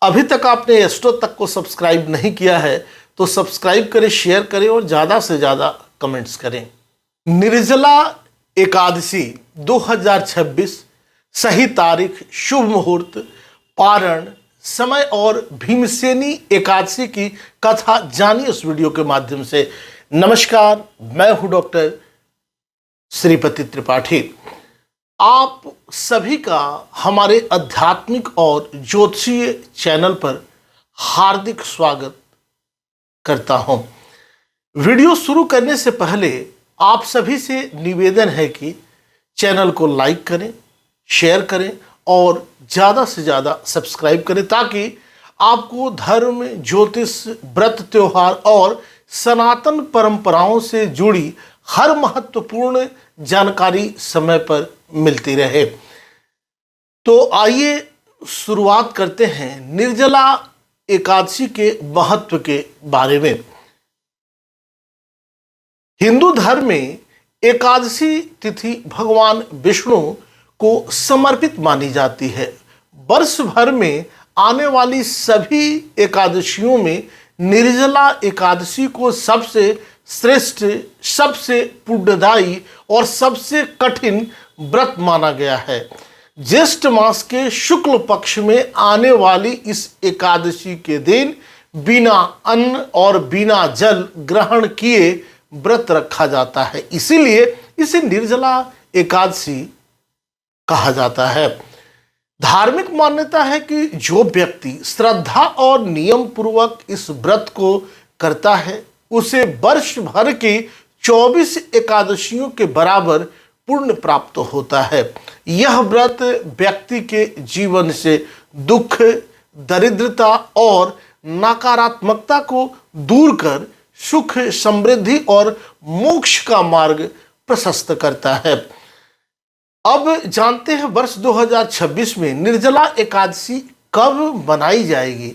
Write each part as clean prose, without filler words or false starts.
अभी तक आपने एस्ट्रो तक को सब्सक्राइब नहीं किया है तो सब्सक्राइब करें, शेयर करें और ज़्यादा से ज़्यादा कमेंट्स करें। निर्जला एकादशी 2026, सही तारीख, शुभ मुहूर्त, पारण, समय और भीमसेनी एकादशी की कथा जानिए इस वीडियो के माध्यम से। नमस्कार, मैं हूं डॉक्टर श्रीपति त्रिपाठी। आप सभी का हमारे आध्यात्मिक और ज्योतिषीय चैनल पर हार्दिक स्वागत करता हूं। वीडियो शुरू करने से पहले आप सभी से निवेदन है कि चैनल को लाइक करें, शेयर करें और ज़्यादा से ज़्यादा सब्सक्राइब करें ताकि आपको धर्म, ज्योतिष, व्रत, त्योहार और सनातन परंपराओं से जुड़ी हर महत्वपूर्ण जानकारी समय पर मिलती रहे। तो आइए शुरुआत करते हैं निर्जला एकादशी के महत्व के बारे में। हिंदू धर्म में एकादशी तिथि भगवान विष्णु को समर्पित मानी जाती है। वर्ष भर में आने वाली सभी एकादशियों में निर्जला एकादशी को सबसे श्रेष्ठ, सबसे पुण्यदायी और सबसे कठिन व्रत माना गया है। ज्येष्ठ मास के शुक्ल पक्ष में आने वाली इस एकादशी के दिन बिना अन्न और बिना जल ग्रहण किए व्रत रखा जाता है, इसीलिए इसे निर्जला एकादशी कहा जाता है। धार्मिक मान्यता है कि जो व्यक्ति श्रद्धा और नियम पूर्वक इस व्रत को करता है उसे वर्ष भर की 24 एकादशियों के बराबर पुण्य प्राप्त होता है। यह व्रत व्यक्ति के जीवन से दुख, दरिद्रता और नकारात्मकता को दूर कर सुख, समृद्धि और मोक्ष का मार्ग प्रशस्त करता है। अब जानते हैं वर्ष 2026 में निर्जला एकादशी कब मनाई जाएगी।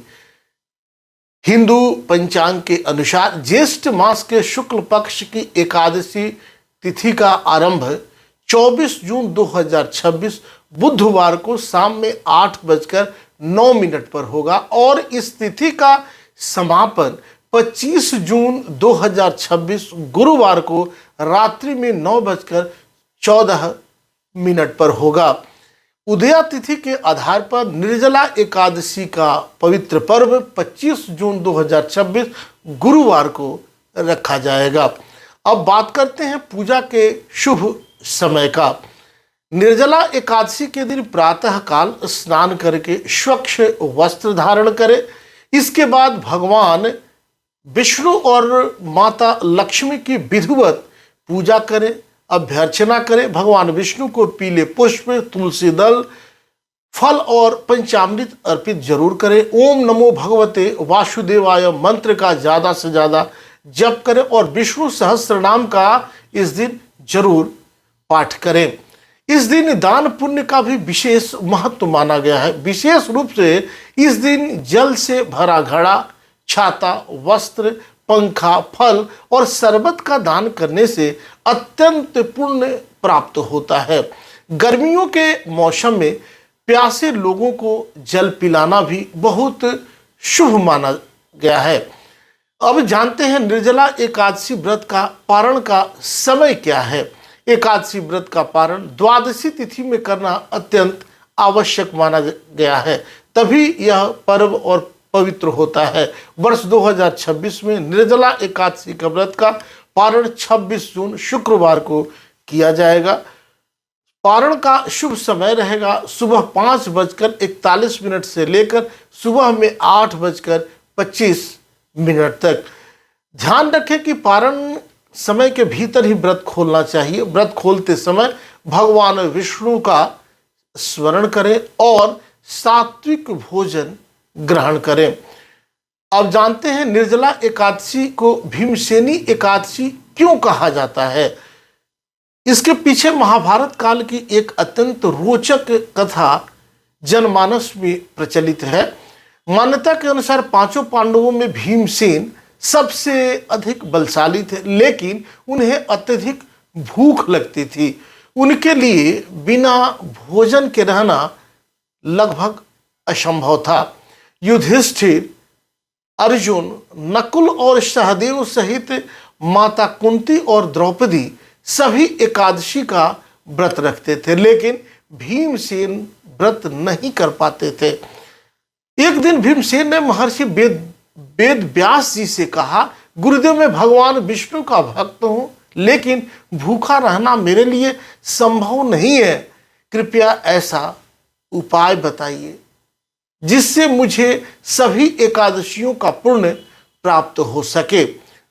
हिंदू पंचांग के अनुसार ज्येष्ठ मास के शुक्ल पक्ष की एकादशी तिथि का आरंभ 24 जून 2026 बुधवार को शाम में 8:09 पर होगा और इस तिथि का समापन 25 जून 2026 गुरुवार को रात्रि में 9:14 पर होगा। उदया तिथि के आधार पर निर्जला एकादशी का पवित्र पर्व 25 जून 2026 गुरुवार को रखा जाएगा। अब बात करते हैं पूजा के शुभ समय का। निर्जला एकादशी के दिन प्रातः काल स्नान करके स्वच्छ वस्त्र धारण करें। इसके बाद भगवान विष्णु और माता लक्ष्मी की विधिवत पूजा करें, अभ्यर्चना करें। भगवान विष्णु को पीले पुष्प, तुलसी दल, फल और पंचामृत अर्पित जरूर करें। ओम नमो भगवते वासुदेवाय मंत्र का ज़्यादा से ज़्यादा जप करें और विष्णु सहस्त्र नाम का इस दिन जरूर पाठ करें। इस दिन दान पुण्य का भी विशेष महत्व माना गया है। विशेष रूप से इस दिन जल से भरा घड़ा, छाता, वस्त्र, पंखा, फल और शरबत का दान करने से अत्यंत पुण्य प्राप्त होता है। गर्मियों के मौसम में प्यासे लोगों को जल पिलाना भी बहुत शुभ माना गया है। अब जानते हैं निर्जला एकादशी व्रत का पारण का समय क्या है। एकादशी व्रत का पारण द्वादशी तिथि में करना अत्यंत आवश्यक माना गया है, तभी यह पर्व और पवित्र होता है। वर्ष 2026 में निर्जला एकादशी का व्रत का पारण 26 जून शुक्रवार को किया जाएगा। पारण का शुभ समय रहेगा सुबह 5:41 से लेकर सुबह में 8:25 तक। ध्यान रखें कि पारण समय के भीतर ही व्रत खोलना चाहिए। व्रत खोलते समय भगवान विष्णु का स्मरण करें और सात्विक भोजन ग्रहण करें। अब जानते हैं निर्जला एकादशी को भीमसेनी एकादशी क्यों कहा जाता है। इसके पीछे महाभारत काल की एक अत्यंत रोचक कथा जनमानस में प्रचलित है। मान्यता के अनुसार पांचों पांडवों में भीमसेन सबसे अधिक बलशाली थे, लेकिन उन्हें अत्यधिक भूख लगती थी। उनके लिए बिना भोजन के रहना लगभग असंभव था। युधिष्ठिर, अर्जुन, नकुल और सहदेव सहित माता कुंती और द्रौपदी सभी एकादशी का व्रत रखते थे, लेकिन भीमसेन व्रत नहीं कर पाते थे। एक दिन भीमसेन ने महर्षि वेद व्यास जी से कहा, गुरुदेव मैं भगवान विष्णु का भक्त हूं, लेकिन भूखा रहना मेरे लिए संभव नहीं है। कृपया ऐसा उपाय बताइए जिससे मुझे सभी एकादशियों का पुण्य प्राप्त हो सके,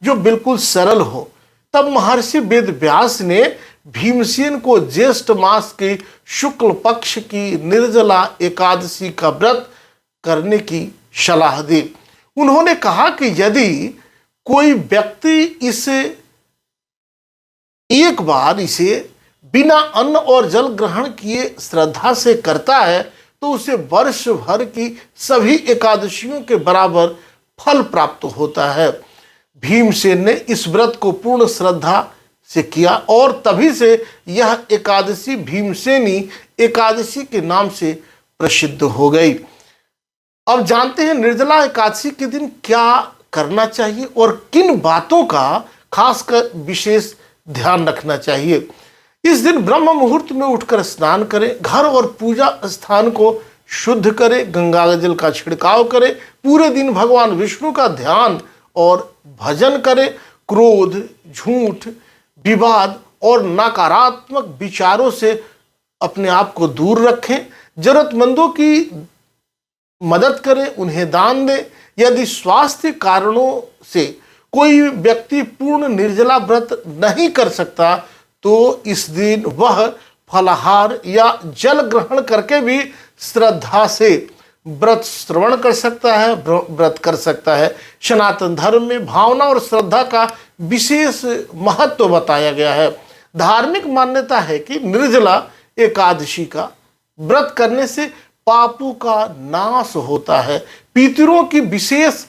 जो बिल्कुल सरल हो। तब महर्षि वेद व्यास ने भीमसेन को ज्येष्ठ मास के शुक्ल पक्ष की निर्जला एकादशी का व्रत करने की सलाह दी। उन्होंने कहा कि यदि कोई व्यक्ति एक बार इसे बिना अन्न और जल ग्रहण किए श्रद्धा से करता है तो उसे वर्ष भर की सभी एकादशियों के बराबर फल प्राप्त होता है। भीमसेन ने इस व्रत को पूर्ण श्रद्धा से किया और तभी से यह एकादशी भीमसेनी एकादशी के नाम से प्रसिद्ध हो गई। अब जानते हैं निर्जला एकादशी के दिन क्या करना चाहिए और किन बातों का खासकर विशेष ध्यान रखना चाहिए। इस दिन ब्रह्म मुहूर्त में उठकर स्नान करें, घर और पूजा स्थान को शुद्ध करें, गंगा जल का छिड़काव करें, पूरे दिन भगवान विष्णु का ध्यान और भजन करें, क्रोध, झूठ, विवाद और नकारात्मक विचारों से अपने आप को दूर रखें, जरूरतमंदों की मदद करें, उन्हें दान दें। यदि स्वास्थ्य कारणों से कोई व्यक्ति पूर्ण निर्जला व्रत नहीं कर सकता तो इस दिन वह फलाहार या जल ग्रहण करके भी श्रद्धा से व्रत श्रवण कर सकता है, व्रत कर सकता है। सनातन धर्म में भावना और श्रद्धा का विशेष महत्व बताया गया है। धार्मिक मान्यता है कि निर्जला एकादशी का व्रत करने से पापों का नाश होता है, पितरों की विशेष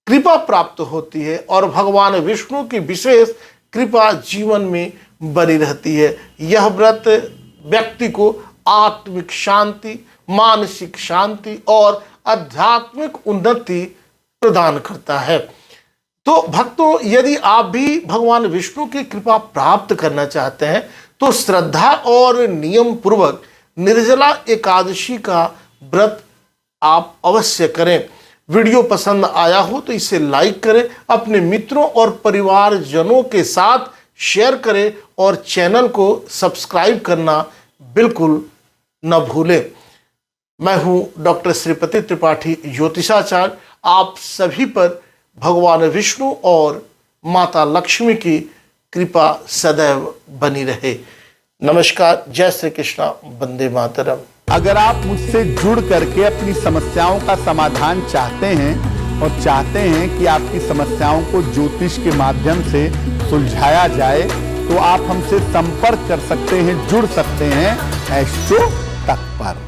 कृपा प्राप्त होती है और भगवान विष्णु की विशेष कृपा जीवन में बनी रहती है। यह व्रत व्यक्ति को आत्मिक शांति, मानसिक शांति और आध्यात्मिक उन्नति प्रदान करता है। तो भक्तों, यदि आप भी भगवान विष्णु की कृपा प्राप्त करना चाहते हैं तो श्रद्धा और नियम पूर्वक निर्जला एकादशी का व्रत आप अवश्य करें। वीडियो पसंद आया हो तो इसे लाइक करें, अपने मित्रों और परिवारजनों के साथ शेयर करें और चैनल को सब्सक्राइब करना बिल्कुल न भूलें। मैं हूं डॉक्टर श्रीपति त्रिपाठी, ज्योतिषाचार्य। आप सभी पर भगवान विष्णु और माता लक्ष्मी की कृपा सदैव बनी रहे। नमस्कार, जय श्री कृष्णा, वंदे मातरम। अगर आप मुझसे जुड़ करके अपनी समस्याओं का समाधान चाहते हैं और चाहते हैं कि आपकी समस्याओं को ज्योतिष के माध्यम से सुलझाया जाए तो आप हमसे संपर्क कर सकते हैं, जुड़ सकते हैं एस्ट्रो तक पर।